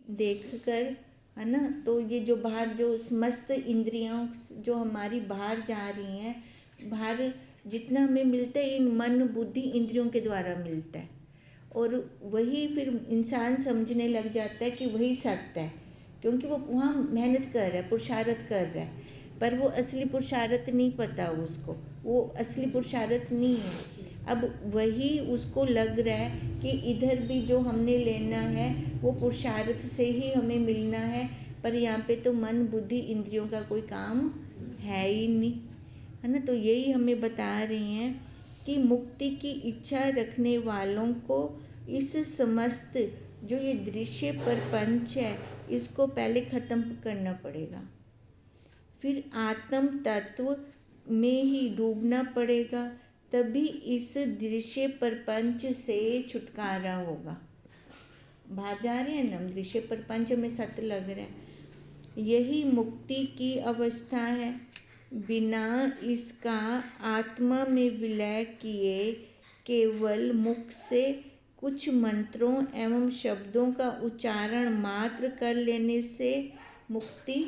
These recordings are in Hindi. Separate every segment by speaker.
Speaker 1: देखकर, है ना, तो ये जो बाहर जो समस्त इंद्रियां जो हमारी बाहर जा रही हैं, बाहर जितना हमें मिलता है इन मन बुद्धि इंद्रियों के द्वारा मिलता है, और वही फिर इंसान समझने लग जाता है कि वही सत्य है, क्योंकि वो वहाँ मेहनत कर रहा है, पुरुषार्थ कर रहा है, पर वो असली पुरुषार्थ नहीं पता उसको, वो असली पुरुषार्थ नहीं है। अब वही उसको लग रहा है कि इधर भी जो हमने लेना है वो पुरुषार्थ से ही हमें मिलना है, पर यहाँ पे तो मन बुद्धि इंद्रियों का कोई काम है ही नहीं, है ना। तो यही हमें बता रही हैं कि मुक्ति की इच्छा रखने वालों को इस समस्त जो ये दृश्य प्रपंच है इसको पहले ख़त्म करना पड़ेगा, फिर आत्म तत्व में ही डूबना पड़ेगा, तभी इस दृश्य प्रपंच से छुटकारा होगा। बाहर जा रहे हैं ना हम, दृश्य प्रपंच में सत्य लग रहा है, यही मुक्ति की अवस्था है। बिना इसका आत्मा में विलय किए केवल मुख से कुछ मंत्रों एवं शब्दों का उच्चारण मात्र कर लेने से मुक्ति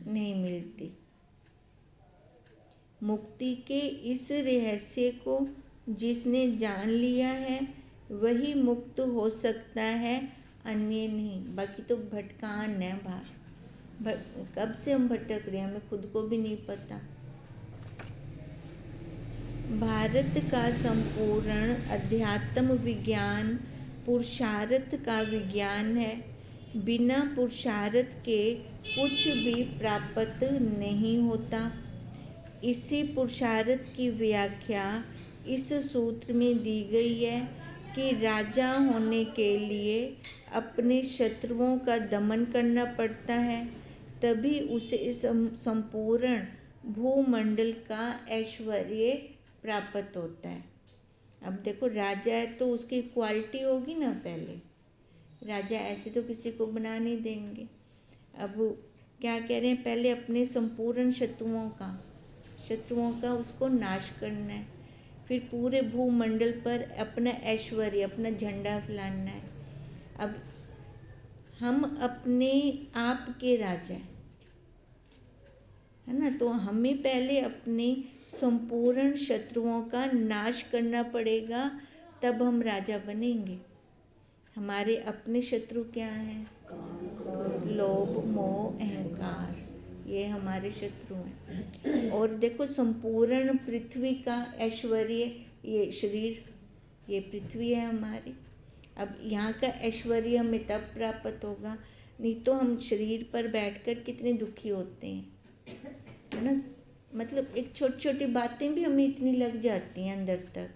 Speaker 1: नहीं मिलती। मुक्ति के इस रहस्य को जिसने जान लिया है वही मुक्त हो सकता है, अन्य नहीं। बाकी तो भटकान है बाहर, कब से हम भटक रहे हैं हमें खुद को भी नहीं पता। भारत का संपूर्ण अध्यात्म विज्ञान पुरुषार्थ का विज्ञान है। बिना पुरुषार्थ के कुछ भी प्राप्त नहीं होता। इसी पुरुषार्थ की व्याख्या इस सूत्र में दी गई है कि राजा होने के लिए अपने शत्रुओं का दमन करना पड़ता है, तभी उसे संपूर्ण भूमंडल का ऐश्वर्य प्राप्त होता है। अब देखो राजा है तो उसकी क्वालिटी होगी ना, पहले राजा ऐसे तो किसी को बना नहीं देंगे। अब क्या कह रहे हैं, पहले अपने संपूर्ण शत्रुओं का उसको नाश करना है, फिर पूरे भूमंडल पर अपना ऐश्वर्य अपना झंडा फैलाना है। अब हम अपने आप के राजा है ना, तो हमें पहले अपने संपूर्ण शत्रुओं का नाश करना पड़ेगा, तब हम राजा बनेंगे। हमारे अपने शत्रु क्या हैं? लोभ मोह अहंकार, ये हमारे शत्रु हैं। और देखो संपूर्ण पृथ्वी का ऐश्वर्य, ये शरीर, ये पृथ्वी है हमारी। अब यहाँ का ऐश्वर्य हमें तब प्राप्त होगा, नहीं तो हम शरीर पर बैठकर कितने दुखी होते हैं, है ना। मतलब एक छोटी छोटी बातें भी हमें इतनी लग जाती हैं अंदर तक,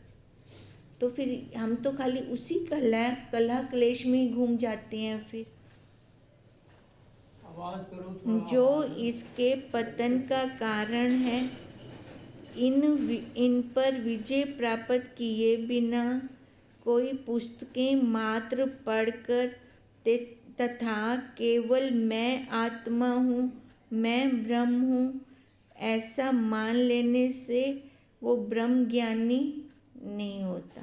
Speaker 1: तो फिर हम तो खाली उसी कलह क्लेश में ही घूम जाते हैं। फिर जो इसके पतन का कारण है, इन पर विजय प्राप्त किए बिना कोई पुस्तकें मात्र पढ़कर तथा केवल मैं आत्मा हूँ, मैं ब्रह्म हूँ ऐसा मान लेने से वो ब्रह्म ज्ञानी नहीं होता।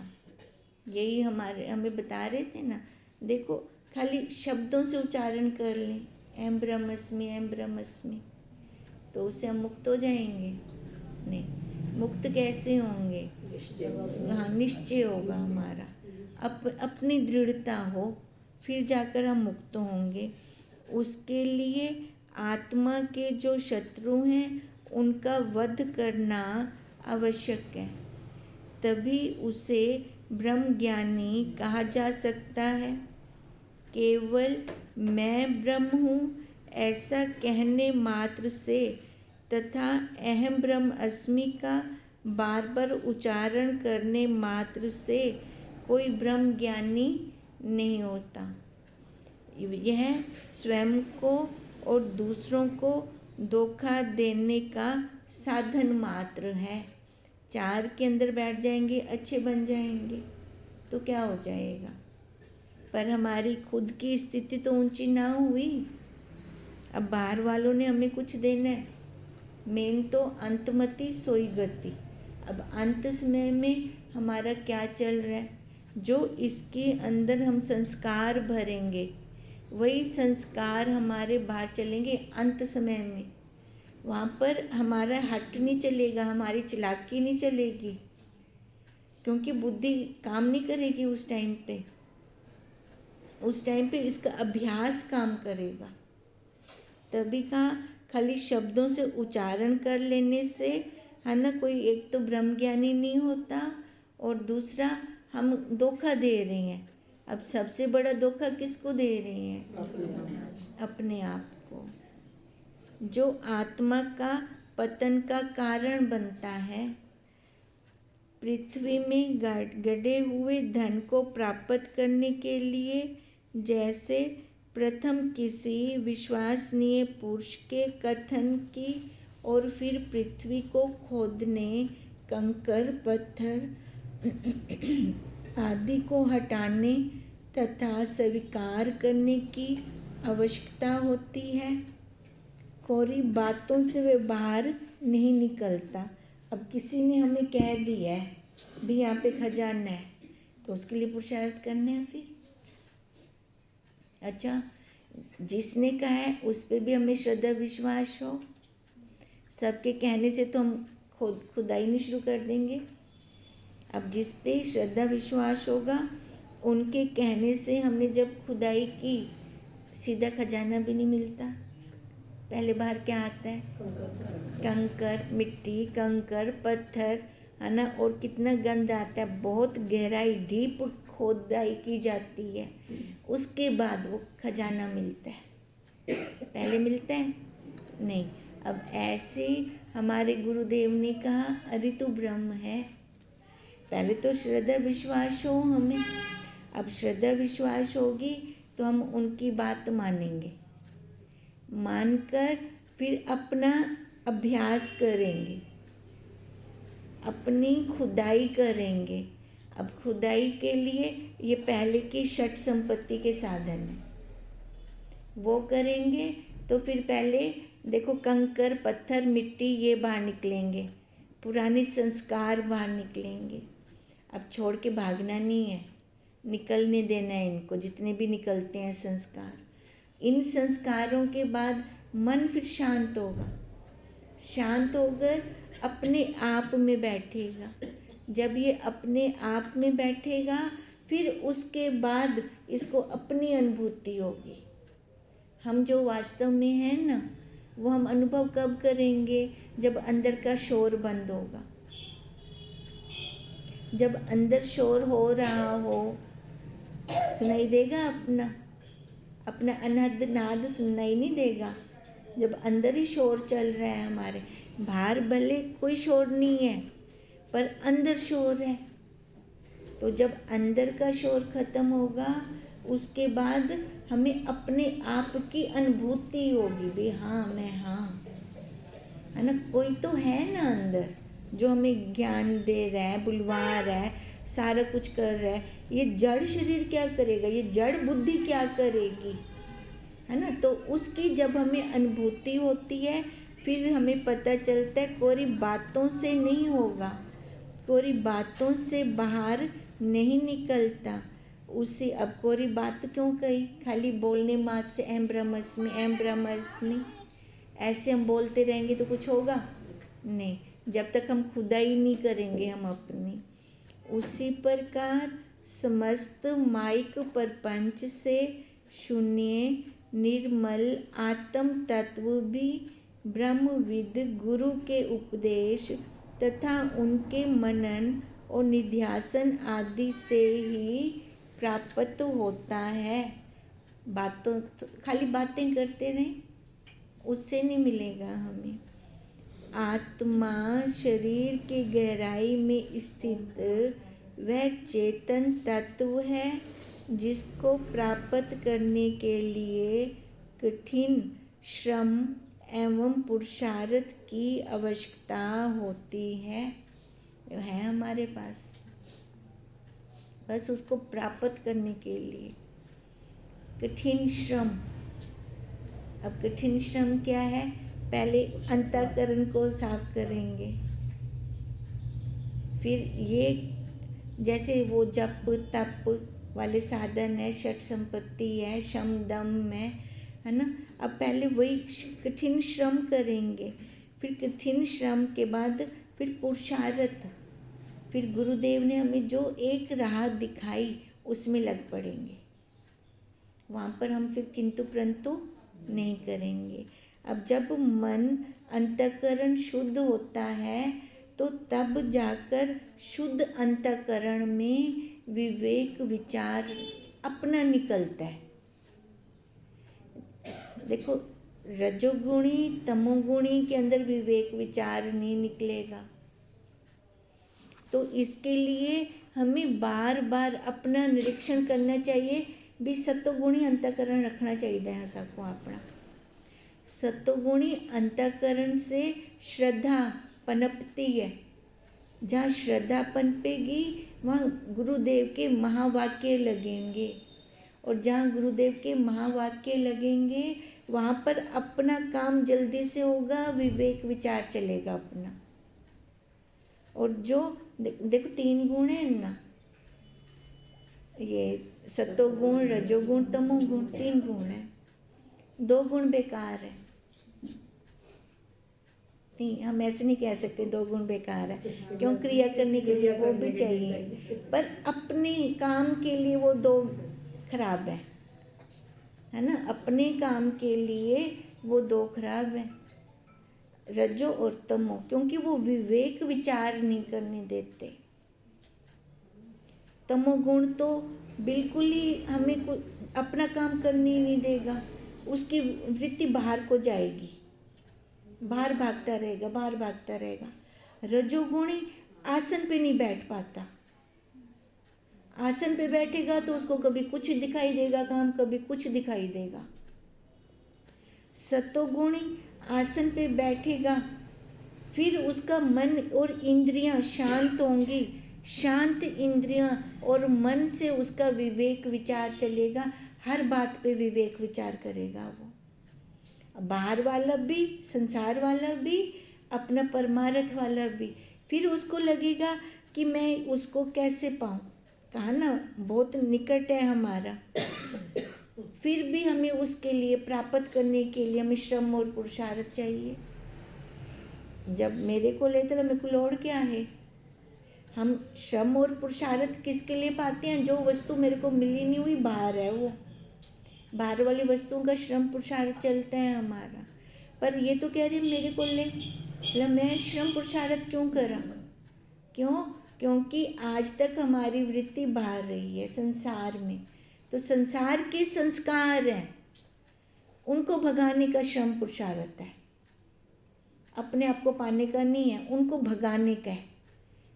Speaker 1: यही हमें बता रहे थे ना, देखो खाली शब्दों से उच्चारण कर लें एम ब्रह्मस्मि, तो उससे हम मुक्त हो जाएंगे? नहीं। मुक्त कैसे होंगे? हाँ, निश्चय होगा हमारा, अपनी दृढ़ता हो, फिर जाकर हम मुक्त होंगे। उसके लिए आत्मा के जो शत्रु हैं उनका वध करना आवश्यक है, तभी उसे ब्रह्म ज्ञानी कहा जा सकता है। केवल मैं ब्रह्म हूँ ऐसा कहने मात्र से तथा अहम ब्रह्म अस्मि का बार बार उच्चारण करने मात्र से कोई ब्रह्म ज्ञानी नहीं होता। यह स्वयं को और दूसरों को धोखा देने का साधन मात्र है। चार के अंदर बैठ जाएंगे, अच्छे बन जाएंगे तो क्या हो जाएगा, पर हमारी खुद की स्थिति तो ऊंची ना हुई। अब बाहर वालों ने हमें कुछ देना है, मेन तो अंतमति सोई गति। अब अंत समय में हमारा क्या चल रहा है, जो इसके अंदर हम संस्कार भरेंगे, वही संस्कार हमारे बाहर चलेंगे अंत समय में। वहाँ पर हमारा हट नहीं चलेगा, हमारी चालाकी नहीं चलेगी, क्योंकि बुद्धि काम नहीं करेगी उस टाइम पे। उस टाइम पे इसका अभ्यास काम करेगा। तभी कहा खाली शब्दों से उच्चारण कर लेने से, है ना, कोई एक तो ब्रह्म ज्ञानी नहीं होता, और दूसरा हम धोखा दे रहे हैं। अब सबसे बड़ा धोखा किसको दे रहे हैं? अपने आप को, जो आत्मा का पतन का कारण बनता है। पृथ्वी में गड़े हुए धन को प्राप्त करने के लिए जैसे प्रथम किसी विश्वसनीय पुरुष के कथन की और फिर पृथ्वी को खोदने, कंकड़ पत्थर आदि को हटाने तथा स्वीकार करने की आवश्यकता होती है, कोरी बातों से वे बाहर नहीं निकलता। अब किसी ने हमें कह दिया है भी यहाँ पे खजाना है, तो उसके लिए पुरुषार्थ करने हैं फिर। अच्छा, जिसने कहा है उस पे भी हमें श्रद्धा विश्वास हो। सबके कहने से तो हम खुदाई नहीं शुरू कर देंगे। अब जिस पे श्रद्धा विश्वास होगा, उनके कहने से हमने जब खुदाई की, सीधा खजाना भी नहीं मिलता। पहले बाहर क्या आता है? कंकर, मिट्टी, कंकर, पत्थर, है ना, और कितना गंद आता है। बहुत गहराई, डीप खोदाई की जाती है, उसके बाद वो खजाना मिलता है। पहले मिलता है नहीं। अब ऐसे हमारे गुरुदेव ने कहा, अरे तू ब्रह्म है। पहले तो श्रद्धा विश्वास हो हमें। अब श्रद्धा विश्वास होगी तो हम उनकी बात मानेंगे, मानकर फिर अपना अभ्यास करेंगे, अपनी खुदाई करेंगे। अब खुदाई के लिए ये पहले की षट संपत्ति के साधन है, वो करेंगे तो फिर पहले देखो कंकर, पत्थर, मिट्टी ये बाहर निकलेंगे, पुराने संस्कार बाहर निकलेंगे। अब छोड़ के भागना नहीं है, निकलने देना है इनको, जितने भी निकलते हैं संस्कार। इन संस्कारों के बाद मन फिर शांत होगा। शांत होकर अपने आप में बैठेगा। जब ये अपने आप में बैठेगा, फिर उसके बाद इसको अपनी अनुभूति होगी। हम जो वास्तव में हैं ना, वो हम अनुभव कब करेंगे? जब अंदर का शोर बंद होगा। जब अंदर शोर हो रहा हो, सुनाई देगा अपना अनहद नाद सुनाई नहीं देगा। जब अंदर ही शोर चल रहा है हमारे, बाहर भले कोई शोर नहीं है पर अंदर शोर है। तो जब अंदर का शोर खत्म होगा, उसके बाद हमें अपने आप की अनुभूति होगी भी, हाँ मैं हाँ, है ना, कोई तो है ना अंदर जो हमें ज्ञान दे रहा है, बुलवा रहा है, सारा कुछ कर रहा है। ये जड़ शरीर क्या करेगा? ये जड़ बुद्धि क्या करेगी? है ना। तो उसकी जब हमें अनुभूति होती है, फिर हमें पता चलता है कोरी बातों से नहीं होगा, कोरी बातों से बाहर नहीं निकलता। उसी अब कोरी बात क्यों कही? खाली बोलने मात्र से अहम ब्रह्मास्मि, अहम ब्रह्मास्मि, ऐसे हम बोलते रहेंगे तो कुछ होगा नहीं, जब तक हम खुदाई नहीं करेंगे हम अपनी। उसी प्रकार समस्त माइक प्रपंच से शून्य निर्मल आत्म तत्व भी ब्रह्मविद गुरु के उपदेश तथा उनके मनन और निध्यासन आदि से ही प्राप्त होता है। बातों खाली बातें करते रहें, उससे नहीं मिलेगा हमें। आत्मा शरीर की गहराई में स्थित वह चेतन तत्व है जिसको प्राप्त करने के लिए कठिन श्रम एवं पुरुषार्थ की आवश्यकता होती है। है हमारे पास, बस उसको प्राप्त करने के लिए कठिन श्रम। अब कठिन श्रम क्या है? पहले अंतःकरण को साफ करेंगे, फिर ये जैसे वो जप तप वाले साधन है, षट संपत्ति है, शम दम है ना। अब पहले वही कठिन श्रम करेंगे, फिर कठिन श्रम के बाद फिर पुरुषार्थ, फिर गुरुदेव ने हमें जो एक राह दिखाई उसमें लग पड़ेंगे। वहाँ पर हम फिर किंतु परंतु नहीं करेंगे। अब जब मन अंतःकरण शुद्ध होता है तो तब जाकर शुद्ध अंतःकरण में विवेक विचार अपना निकलता है। देखो, रजोगुणी तमोगुणी के अंदर विवेक विचार नहीं निकलेगा, तो इसके लिए हमें बार बार अपना निरीक्षण करना चाहिए भी। सत्वगुणी अंतःकरण रखना चाहिए है सबको अपना। सत्वगुणी अंतःकरण से श्रद्धा पनपती है। जहाँ श्रद्धा पनपेगी वहाँ गुरुदेव के महावाक्य लगेंगे, और जहाँ गुरुदेव के महावाक्य लगेंगे वहाँ पर अपना काम जल्दी से होगा, विवेक विचार चलेगा अपना। और जो देखो 3 गुण है ना, ये सत्वगुण, रजोगुण, तमोगुण, 3 गुण है। 2 गुण बेकार है। नहीं, हम ऐसे नहीं कह सकते 2 गुण बेकार है, क्यों? क्रिया करने के लिए वो भी चाहिए, पर अपने काम के लिए वो 2 खराब है ना। अपने काम के लिए वो 2 खराब है, रजो और तमो, क्योंकि वो विवेक विचार नहीं करने देते। तमोगुण तो बिल्कुल ही हमें अपना काम करने ही नहीं देगा, उसकी वृत्ति बाहर को जाएगी, बाहर भागता रहेगा, बाहर भागता रहेगा। रजोगुणी आसन पे नहीं बैठ पाता, आसन पे बैठेगा तो उसको कभी कुछ दिखाई देगा काम, कभी कुछ दिखाई देगा। सत्वगुणी आसन पे बैठेगा, फिर उसका मन और इंद्रियां शांत होंगी, शांत इंद्रियां और मन से उसका विवेक विचार चलेगा, हर बात पे विवेक विचार करेगा वो, बाहर वाला भी, संसार वाला भी, अपना परमार्थ वाला भी। फिर उसको लगेगा कि मैं उसको कैसे पाऊँ, कहा ना बहुत निकट है हमारा, फिर भी हमें उसके लिए प्राप्त करने के लिए हमें श्रम और पुरुषार्थ चाहिए। जब मेरे को लेते तो मेरे को लोड़ क्या है? हम श्रम और पुरुषार्थ किसके लिए पाते हैं? जो वस्तु मेरे को मिली नहीं हुई बाहर है, वो बाहर वाली वस्तुओं का श्रम पुरुषार्थ चलता है हमारा। पर ये तो कह रही मेरे को ले, मैं श्रम पुरुषार्थ क्यों करा? क्यों? क्योंकि आज तक हमारी वृत्ति बाहर रही है संसार में, तो संसार के संस्कार हैं, उनको भगाने का श्रम पुरुषार्थ है, अपने आप को पाने का नहीं है, उनको भगाने का है,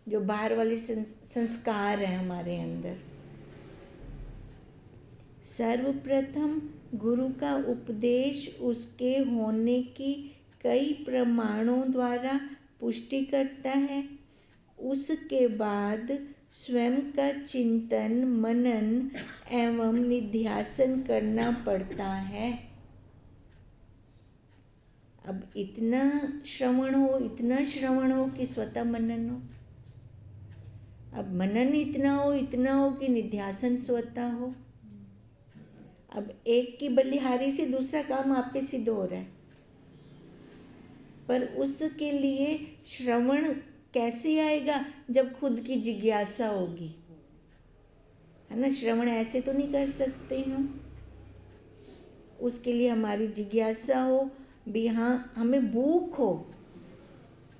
Speaker 1: जो बाहर वाले संस्कार हैं हमारे अंदर। सर्वप्रथम गुरु का उपदेश उसके होने की कई प्रमाणों द्वारा पुष्टि करता है। उसके बाद स्वयं का चिंतन, मनन एवं निध्यासन करना पड़ता है। अब इतना श्रवण हो कि स्वतः मनन हो। अब मनन इतना हो कि निध्यासन स्वतः हो। अब एक की बलिहारी से दूसरा काम आप पे सिद्ध हो रहा है, पर उसके लिए श्रवण कैसे आएगा? जब खुद की जिज्ञासा होगी, है ना। श्रवण ऐसे तो नहीं कर सकते हम, उसके लिए हमारी जिज्ञासा हो भी, हाँ हमें भूख हो,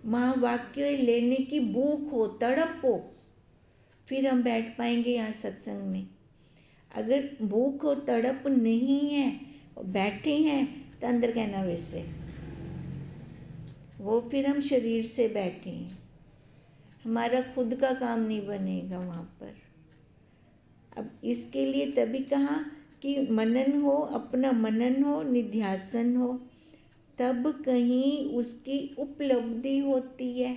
Speaker 1: महावाक्य लेने की भूख हो, तड़प हो, फिर हम बैठ पाएंगे यहाँ सत्संग में। अगर भूख और तड़प नहीं है, बैठे हैं तो अंदर कहना वैसे, वो फिर हम शरीर से बैठे हैं, हमारा खुद का काम नहीं बनेगा वहाँ पर। अब इसके लिए तभी कहा कि मनन हो, अपना मनन हो, निध्यासन हो, तब कहीं उसकी उपलब्धि होती है,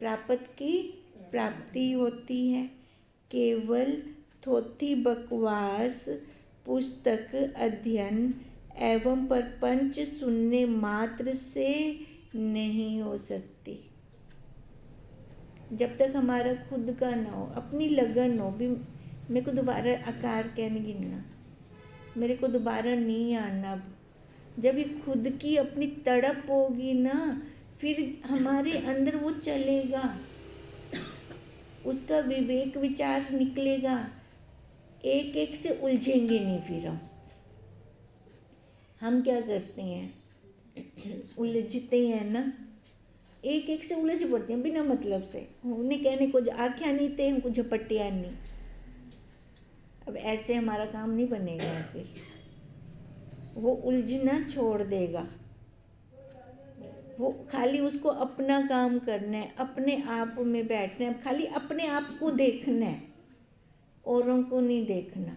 Speaker 1: प्राप्त की प्राप्ति होती है। केवल थोथी बकवास, पुस्तक अध्ययन एवं परपंच सुनने मात्र से नहीं हो सकती। जब तक हमारा खुद का ना हो, अपनी लगन हो भी, मेरे को दोबारा आकार कहने गिनना, मेरे को दोबारा नहीं आना। अब जब ये खुद की अपनी तड़प होगी ना, फिर हमारे अंदर वो चलेगा, उसका विवेक विचार निकलेगा। एक एक से उलझेंगे नहीं फिर हम क्या करते हैं, उलझते हैं ना, एक एक से उलझ पड़ते हैं बिना मतलब से। उन्हें कहने को आख्या नहीं थे, हमको झपटिया नहीं। अब ऐसे हमारा काम नहीं बनेगा, फिर वो उलझना छोड़ देगा। वो खाली उसको अपना काम करना है, अपने आप में बैठना है, खाली अपने आप को देखना है, औरों को नहीं देखना।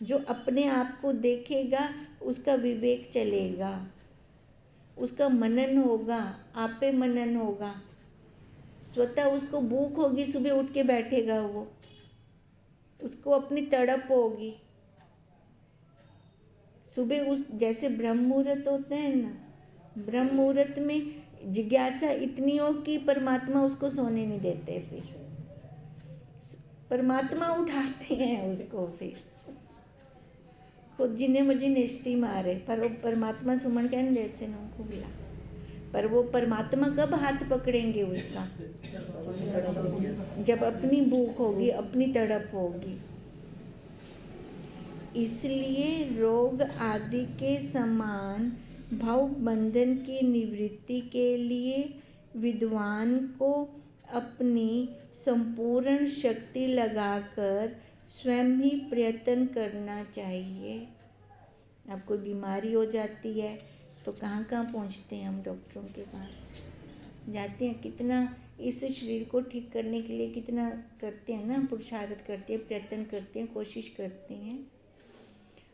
Speaker 1: जो अपने आप को देखेगा उसका विवेक चलेगा, उसका मनन होगा, आपे मनन होगा। स्वतः उसको भूख होगी, सुबह उठ के बैठेगा वो, उसको अपनी तड़प होगी। सुबह उस जैसे ब्रह्म मुहूर्त होते हैं ना, ब्रह्म मुहूर्त में जिज्ञासा इतनी हो कि परमात्मा उसको सोने नहीं देते, फिर परमात्मा उठाते हैं उसको, फिर खुद जिन्हें मर्जी नेस्ती मारे, पर वो परमात्मा सुमन कहने जैसे न खुला। पर वो परमात्मा कब हाथ पकड़ेंगे उसका, जब अपनी भूख होगी, अपनी तड़प होगी। इसलिए रोग आदि के समान भाव बंधन की निवृत्ति के लिए विद्वान को अपनी संपूर्ण शक्ति लगाकर स्वयं ही प्रयत्न करना चाहिए। अब कोई बीमारी हो जाती है तो कहाँ कहाँ पहुँचते हैं हम, डॉक्टरों के पास जाते हैं, कितना इस शरीर को ठीक करने के लिए कितना करते हैं ना, पुरुषार्थ करते हैं, प्रयत्न करते हैं, कोशिश करते हैं।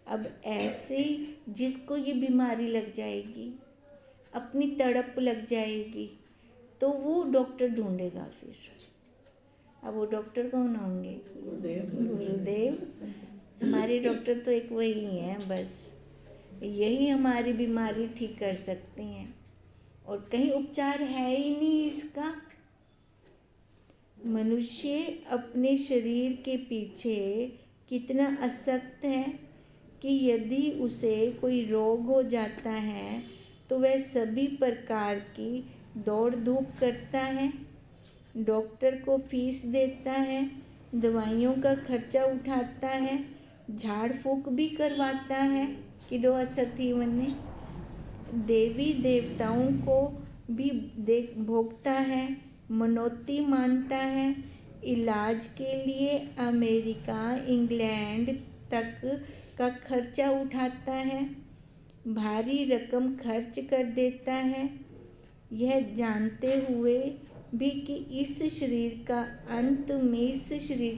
Speaker 1: अब ऐसे जिसको ये बीमारी लग जाएगी, अपनी तड़प लग जाएगी, तो वो डॉक्टर ढूंढेगा फिर। अब वो डॉक्टर कौन होंगे? गुरुदेव। हमारे डॉक्टर तो एक वही हैं, बस यही हमारी बीमारी ठीक कर सकते हैं, और कहीं उपचार है ही नहीं इसका। मनुष्य अपने शरीर के पीछे कितना आसक्त है कि यदि उसे कोई रोग हो जाता है तो वह सभी प्रकार की दौड़ धूप करता है, डॉक्टर को फीस देता है, दवाइयों का खर्चा उठाता है, झाड़ फूक भी करवाता है कि दो असर थी वने, देवी देवताओं को भी देख भोगता है, मनौती मानता है, इलाज के लिए अमेरिका इंग्लैंड तक का खर्चा उठाता है, भारी रकम खर्च कर देता है, यह जानते हुए भी कि इस शरीर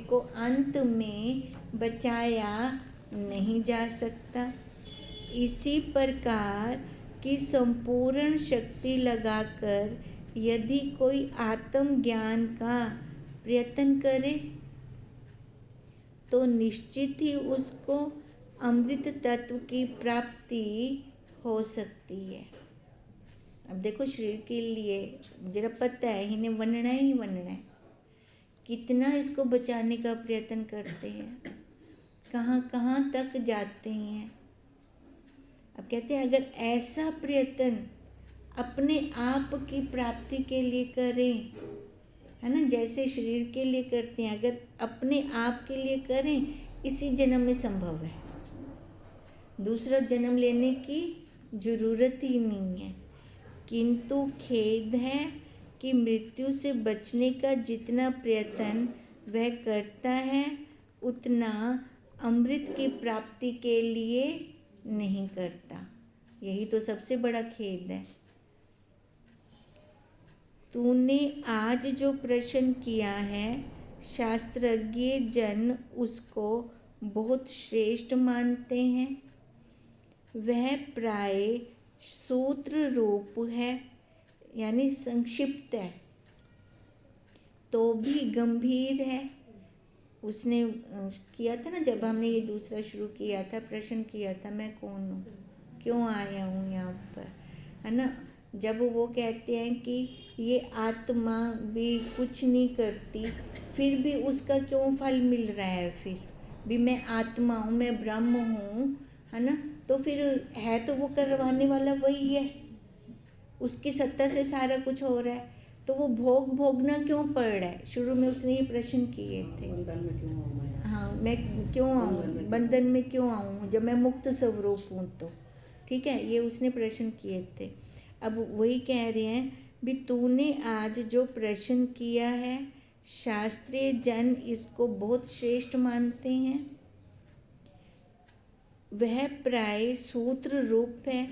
Speaker 1: को अंत में बचाया नहीं जा सकता। इसी प्रकार की संपूर्ण शक्ति लगाकर यदि कोई आत्मज्ञान का प्रयत्न करे तो निश्चित ही उसको अमृत तत्व की प्राप्ति हो सकती है। अब देखो, शरीर के लिए जरा पता है इन्हें बनना ही बनना है, कितना इसको बचाने का प्रयत्न करते हैं, कहाँ कहाँ तक जाते हैं। अब कहते हैं अगर ऐसा प्रयत्न अपने आप की प्राप्ति के लिए करें, है ना, जैसे शरीर के लिए करते हैं, अगर अपने आप के लिए करें, इसी जन्म में संभव है, दूसरा जन्म लेने की जरूरत ही नहीं है। किंतु खेद है कि मृत्यु से बचने का जितना प्रयत्न वह करता है उतना अमृत की प्राप्ति के लिए नहीं करता। यही तो सबसे बड़ा खेद है। तूने आज जो प्रश्न किया है, शास्त्रज्ञ जन उसको बहुत श्रेष्ठ मानते हैं। वह प्राय सूत्र रूप है, यानी संक्षिप्त है, तो भी गंभीर है। उसने किया था ना, जब हमने ये दूसरा शुरू किया था, प्रश्न किया था, मैं कौन हूँ, क्यों आया हूँ यहाँ पर, है ना, जब वो कहते हैं कि ये आत्मा भी कुछ नहीं करती, फिर भी उसका क्यों फल मिल रहा है? फिर भी मैं आत्मा हूँ, मैं ब्रह्म हूँ, है ना? तो फिर है तो वो करवाने वाला वही है, उसकी सत्ता से सारा कुछ हो रहा है, तो वो भोगना क्यों पड़ रहा है? शुरू में उसने ये प्रश्न किए थे। हाँ, मैं क्यों आऊँ, बंधन में क्यों आऊँ जब मैं मुक्त स्वरूप हूँ? तो ठीक है, ये उसने प्रश्न किए थे। अब वही कह रहे हैं भी तूने आज जो प्रश्न किया है, शास्त्रीय जन इसको बहुत श्रेष्ठ मानते हैं। वह प्राय सूत्र रूप है,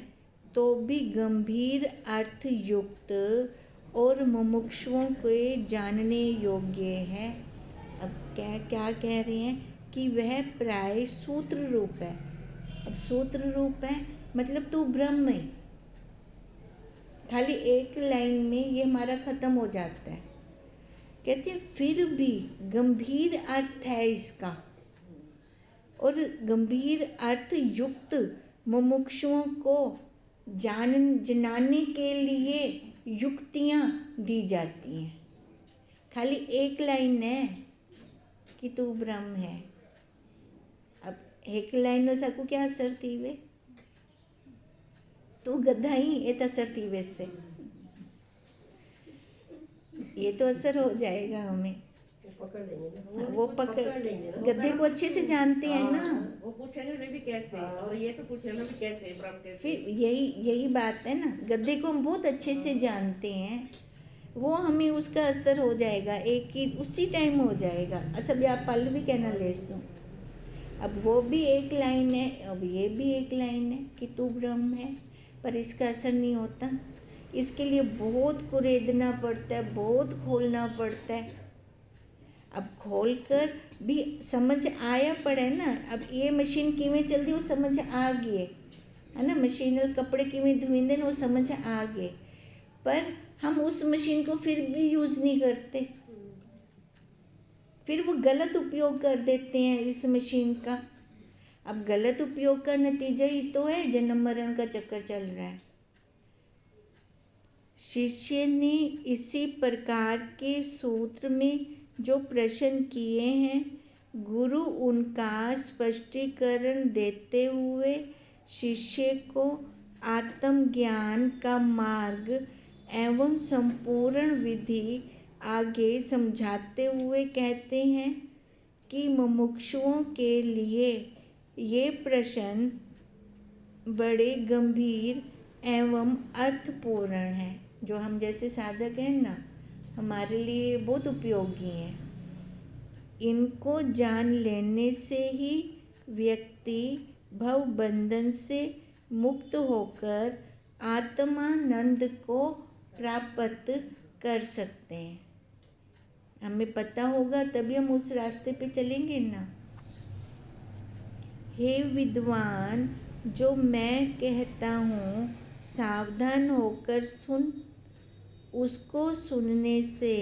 Speaker 1: तो भी गंभीर अर्थ युक्त और मुमुक्षुओं के जानने योग्य है। अब क्या कह रहे हैं कि वह प्राय सूत्र रूप है। अब सूत्र रूप है मतलब तो ब्रह्म है। खाली एक लाइन में ये हमारा खत्म हो जाता है। कहते हैं फिर भी गंभीर अर्थ है इसका, और गंभीर अर्थ युक्त मुमुक्षुओं को जानने के लिए युक्तियाँ दी जाती हैं। खाली एक लाइन है कि तू ब्रह्म है। अब एक लाइन साकू क्या असर थी वे, तू गधा ही ये असर थी वैसे, ये तो असर हो जाएगा हमें। वो पकड़ लेंगे, गधे को अच्छे से जानते हैं ना।
Speaker 2: वो पूछेंगे भी कैसे, और ये तो पूछेंगे भी कैसे ब्रह्म कैसे।
Speaker 1: फिर यही बात है ना, गधे को हम बहुत अच्छे से जानते हैं, वो हमें उसका असर हो जाएगा, एक ही उसी टाइम हो जाएगा। सब आप पल भी कहना ले सो। अब वो भी एक लाइन है, अब ये भी एक लाइन है कि तू ब्रह्म है, पर इसका असर नहीं होता। इसके लिए बहुत कुरेदना पड़ता है, बहुत खोलना पड़ता है। अब खोल कर भी समझ आया पड़े ना। अब ये मशीन किमें चलती वो समझ आ गई है ना, मशीन कपड़े किमें धुएंदे वो समझ आ गए, पर हम उस मशीन को फिर भी यूज़ नहीं करते, फिर वो गलत उपयोग कर देते हैं इस मशीन का। अब गलत उपयोग का नतीजा ही तो है जन्म मरण का चक्कर चल रहा है। शिष्य ने इसी प्रकार के सूत्र में जो प्रश्न किए हैं, गुरु उनका स्पष्टीकरण देते हुए शिष्य को आत्मज्ञान का मार्ग एवं संपूर्ण विधि आगे समझाते हुए कहते हैं कि मुमुक्षुओं के लिए ये प्रश्न बड़े गंभीर एवं अर्थपूर्ण हैं। जो हम जैसे साधक हैं ना, हमारे लिए बहुत उपयोगी हैं। इनको जान लेने से ही व्यक्ति भव बंधन से मुक्त होकर आत्मानंद को प्राप्त कर सकते हैं। हमें पता होगा तभी हम उस रास्ते पे चलेंगे ना। हे विद्वान, जो मैं कहता हूँ सावधान होकर सुन, उसको सुनने से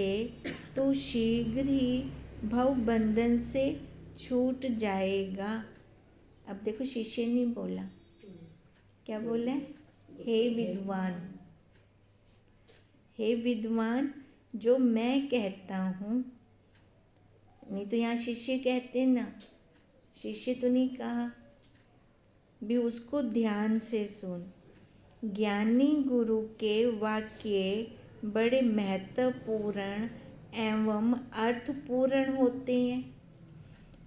Speaker 1: तो शीघ्र ही भव बंधन से छूट जाएगा। अब देखो शिष्य ने बोला, क्या बोला? हे विद्वान, हे विद्वान, जो मैं कहता हूँ, नहीं तो यहाँ शिष्य कहते ना, शिष्य तो नहीं कहा भी, उसको ध्यान से सुन। ज्ञानी गुरु के वाक्य बड़े महत्वपूर्ण एवं अर्थपूर्ण होते हैं।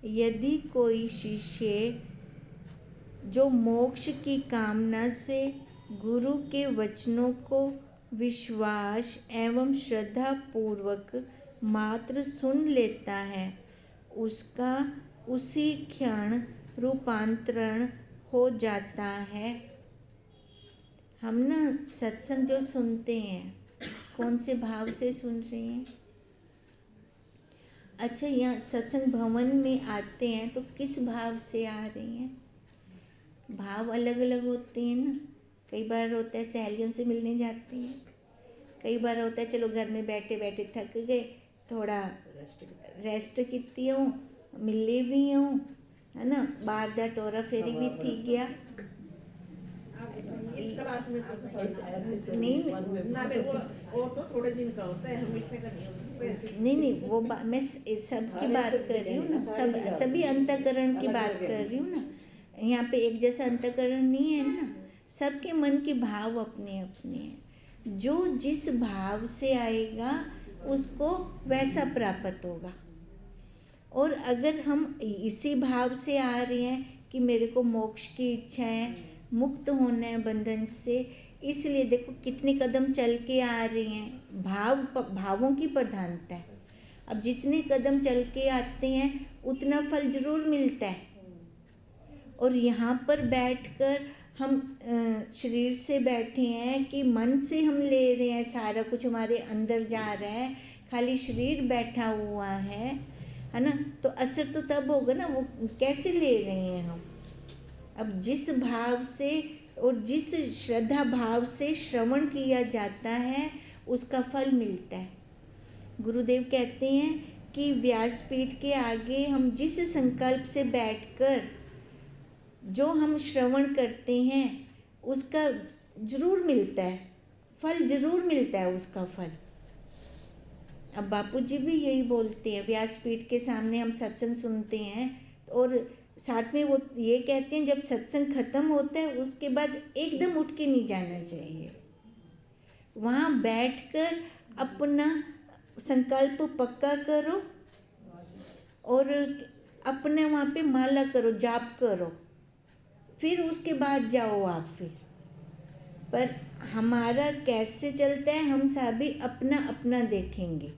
Speaker 1: यदि कोई शिष्य जो मोक्ष की कामना से गुरु के वचनों को विश्वास एवं श्रद्धा पूर्वक मात्र सुन लेता है, उसका उसी क्षण रूपांतरण हो जाता है। हम ना सत्संग जो सुनते हैं, कौन से भाव से सुन रहे हैं? अच्छा, यहाँ सत्संग भवन में आते हैं तो किस भाव से आ रही हैं? भाव अलग अलग होते हैं ना। कई बार होता है सहेलियों से मिलने जाते हैं, कई बार होता है चलो घर में बैठे बैठे थक गए, थोड़ा रेस्ट की हूँ, मिले भी हूँ, है ना, बाहर दा टोरा फेरी भी थी गया।
Speaker 2: शुरुआत में तो
Speaker 1: नहीं
Speaker 2: नाले वो तो थोड़े दिन का होता है, हम इतने का नहीं होता।
Speaker 1: नहीं वो मैं सबकी बात कर रही हूँ ना, सभी अंतःकरण की बात कर रही हूँ ना। यहाँ पे एक जैसा अंतःकरण नहीं है ना, सबके मन के भाव अपने अपने हैं। जो जिस भाव से आएगा उसको वैसा प्राप्त होगा। और अगर हम इसी भाव से आ रहे हैं कि मेरे को मोक्ष की इच्छा है, मुक्त होना है बंधन से, इसलिए देखो कितने कदम चल के आ रहे हैं। भावों की प्रधानता है। अब जितने कदम चल के आते हैं उतना फल जरूर मिलता है। और यहाँ पर बैठकर हम शरीर से बैठे हैं कि मन से हम ले रहे हैं, सारा कुछ हमारे अंदर जा रहा है, खाली शरीर बैठा हुआ है ना। तो असर तो तब होगा ना, वो कैसे ले रहे हैं हम। अब जिस भाव से और जिस श्रद्धा भाव से श्रवण किया जाता है उसका फल मिलता है। गुरुदेव कहते हैं कि व्यासपीठ के आगे हम जिस संकल्प से बैठकर जो हम श्रवण करते हैं उसका जरूर मिलता है, फल जरूर मिलता है उसका फल। अब बापूजी भी यही बोलते हैं, व्यासपीठ के सामने हम सत्संग सुनते हैं और साथ में वो ये कहते हैं जब सत्संग खत्म होता है उसके बाद एकदम उठ के नहीं जाना चाहिए। वहाँ बैठकर अपना संकल्प पक्का करो और अपने वहाँ पे माला करो, जाप करो, फिर उसके बाद जाओ आप फिर। पर हमारा कैसे चलता है हम सभी अपना अपना देखेंगे।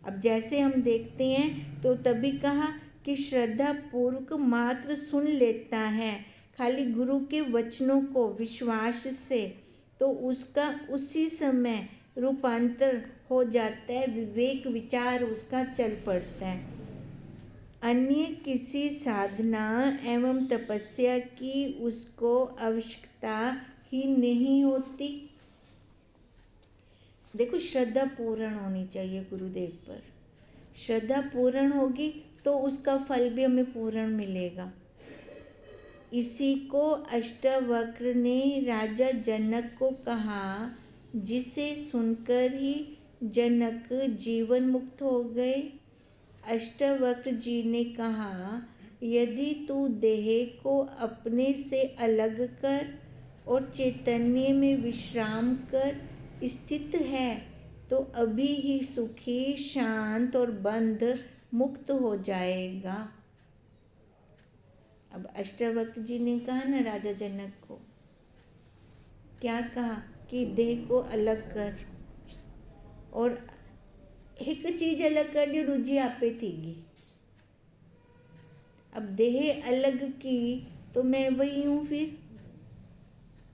Speaker 1: अब जैसे हम देखते हैं तो तभी कहा कि श्रद्धा पूर्वक मात्र सुन लेता है खाली गुरु के वचनों को विश्वास से, तो उसका उसी समय रूपांतर हो जाता है, विवेक विचार उसका चल पड़ता है। अन्य किसी साधना एवं तपस्या की उसको आवश्यकता ही नहीं होती। देखो श्रद्धा पूर्ण होनी चाहिए गुरुदेव पर। श्रद्धा पूर्ण होगी तो उसका फल भी हमें पूर्ण मिलेगा। इसी को अष्टावक्र ने राजा जनक को कहा, जिसे सुनकर ही जनक जीवन मुक्त हो गए। अष्टावक्र जी ने कहा, यदि तू देह को अपने से अलग कर और चैतन्य में विश्राम कर स्थित है तो अभी ही सुखी, शांत और बंध मुक्त हो जाएगा। अब अष्टावक्र जी ने कहा ना राजा जनक को, क्या कहा कि देह को अलग कर और एक चीज अलग करनी रुचि आपे थीगी। अब देह अलग की तो मैं वही हूँ, फिर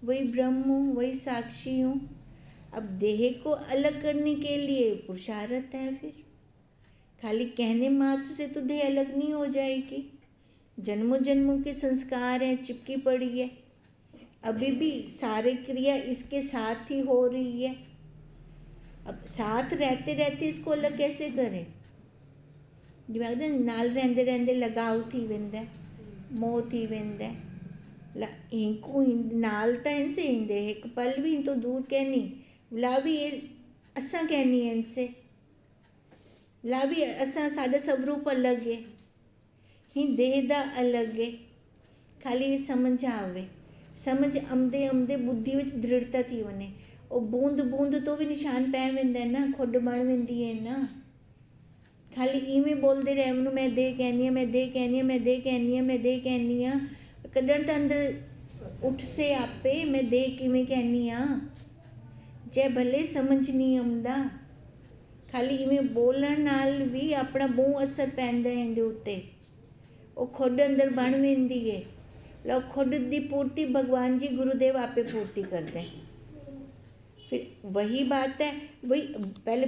Speaker 1: वही ब्रह्म हूँ, वही साक्षी हूँ। अब देह को अलग करने के लिए पुरुषार्थ है। फिर खाली कहने मात्र से तो देह अलग नहीं हो जाएगी। जन्मों जन्मों के संस्कार हैं, चिपकी पड़ी है, अभी भी सारे क्रिया इसके साथ ही हो रही है। अब साथ रहते रहते इसको अलग कैसे करें। दिमाग दे नाल रहंदे रहंदे लगाव थी वेंदा है, मोह थी वेंदा है। इंको नाल तो इनसे इंदे एक पल भी इन तो दूर कहनी ला भी असा कहनी है इनसे ला भी असा साडा स्वरूप अलग है, ही देह दा अलग है। खाली समझ आवे, समझ आमदे आमदे बुद्धि विच दृढ़ता थी वने। और बूंद बूंद तो भी निशान पै वेंदा है ना, खुड बन वेंदी है ना। खाली इवें बोलते रहे मैनू मैं दे कहनी, मैं दे कहनी, मैं दे कहनी, मैं दे कहनी हाँ, कड्ढण तो अंदर उठ से आपे मैं दे किवें कहनी हाँ। जे भले समझ नहीं आउंदा, खाली इवें बोलण नाल भी अपना बहुत असर पैंदा है इहदे उत्ते। वो खुद अंदर बन वेंदी है। लो खुद दी पूर्ति भगवान जी गुरुदेव आपे पूर्ति करते हैं। फिर वही बात है, वही पहले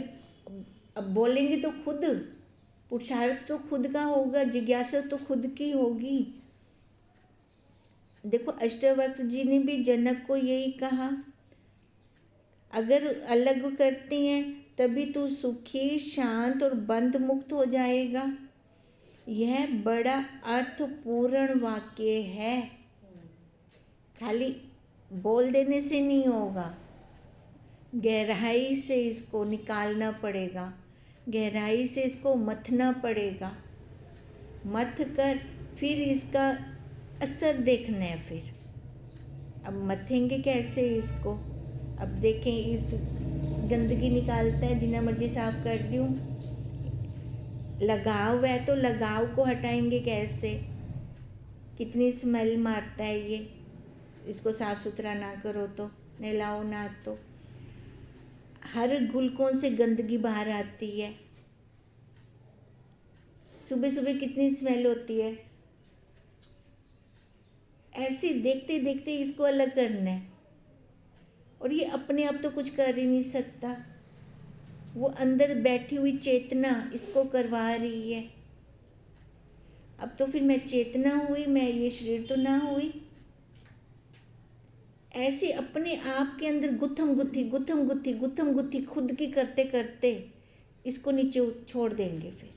Speaker 1: अब बोलेंगे तो खुद पुरुषार्थ तो खुद का होगा, जिज्ञासा तो खुद की होगी। देखो अष्टावक्र जी ने भी जनक को यही कहा, अगर अलग करते हैं तभी तू सुखी, शांत और बंध मुक्त हो जाएगा। यह बड़ा अर्थपूर्ण वाक्य है। खाली बोल देने से नहीं होगा, गहराई से इसको निकालना पड़ेगा, गहराई से इसको मथना पड़ेगा। मथ कर फिर इसका असर देखना है। फिर अब मथेंगे कैसे इसको? अब देखें, इस गंदगी निकालता है, जितना मर्जी साफ कर दूँ। लगाव है तो लगाव को हटाएंगे कैसे? कितनी स्मेल मारता है ये, इसको साफ सुथरा ना करो तो, नहलाओ ना तो। हर गुलकों से गंदगी बाहर आती है। सुबह सुबह कितनी स्मेल होती है। ऐसे देखते देखते इसको अलग करना है। और ये अपने आप तो कुछ कर ही नहीं सकता, वो अंदर बैठी हुई चेतना इसको करवा रही है। अब तो फिर मैं चेतना हुई, मैं ये शरीर तो ना हुई। ऐसे अपने आप के अंदर गुत्थम गुत्थी खुद की करते करते इसको नीचे छोड़ देंगे। फिर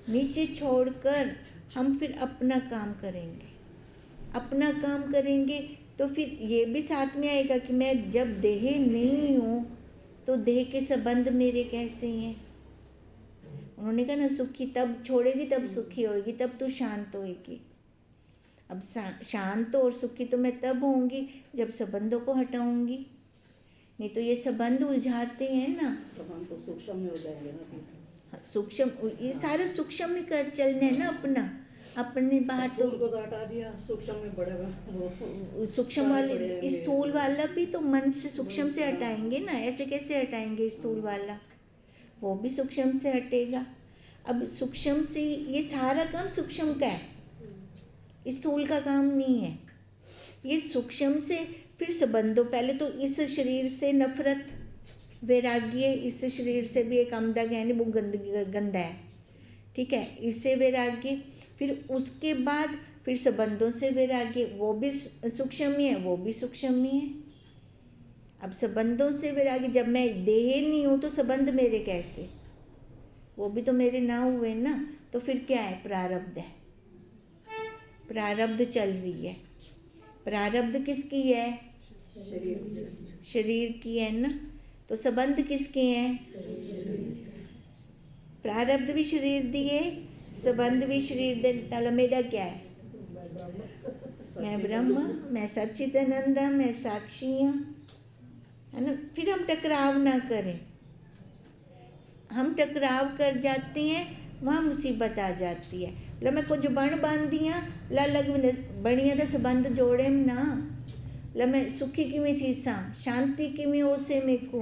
Speaker 1: नीचे छोड़कर हम फिर अपना काम करेंगे। अपना काम करेंगे तो फिर ये भी साथ में आएगा कि मैं जब देह नहीं हूँ तो देह के संबंध मेरे कैसे हैं। उन्होंने कहा ना, सुखी तब छोड़ेगी तब सुखी होएगी, तब तू शांत होएगी। अब शांत और सुखी तो मैं तब होंगी जब संबंधों को हटाऊंगी। नहीं तो ये संबंध उलझाते हैं ना।
Speaker 2: संबंध तो सूक्ष्म में हो जाएंगे ना।
Speaker 1: सूक्ष्म, ये सारा सूक्ष्म में कर चलना है ना अपने बाहर तो
Speaker 2: स्थूल को हटा दिया, सूक्ष्म में बढ़ेगा।
Speaker 1: सूक्ष्म वाले, स्थूल वाला भी तो मन से सूक्ष्म से हटाएंगे ना। ऐसे कैसे हटाएंगे स्थूल वाला? वो भी सूक्ष्म से हटेगा। अब सूक्ष्म से ये सारा काम सूक्ष्म का है, स्थूल का काम नहीं है। ये सूक्ष्म से फिर संबंधों, पहले तो इस शरीर से नफरत वैराग्य, इस शरीर से भी एक अमदग है नहीं, वो गंदा है, ठीक है, इससे वैराग्य। फिर उसके बाद फिर संबंधों से वैराग्य, वो भी सूक्ष्म ही है, वो भी सूक्ष्म ही है। अब संबंधों से वैराग्य, जब मैं देह नहीं हूँ तो संबंध मेरे कैसे? वो भी तो मेरे ना हुए ना। तो फिर क्या है? प्रारब्ध है, प्रारब्ध चल रही है। प्रारब्ध किसकी है? शरीर की है ना। तो संबंध किसके हैं? प्रारब्ध भी शरीर दिए, संबंध भी शरीर दे। ताला मेरा क्या है? मैं ब्रह्म, मैं सच्चिदानंद, मैं साक्षी हूँ, है ना। फिर हम टकराव ना करें। हम टकराव कर जाते हैं, वहाँ मुसीबत आ जाती है। ला मैं कुछ बण बांधियाँ ला लग बणिया दा संबंध जोड़े ना। ला मैं सुखी किमें थी सा, शांति किमें ओसे में को।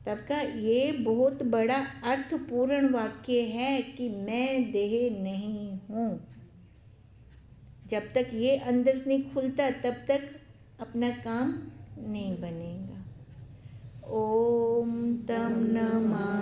Speaker 1: तब का ये बहुत बड़ा अर्थपूर्ण वाक्य है कि मैं देह नहीं हूँ। जब तक ये अंदर नहीं खुलता तब तक अपना काम नहीं बनेगा। ओम तम नमा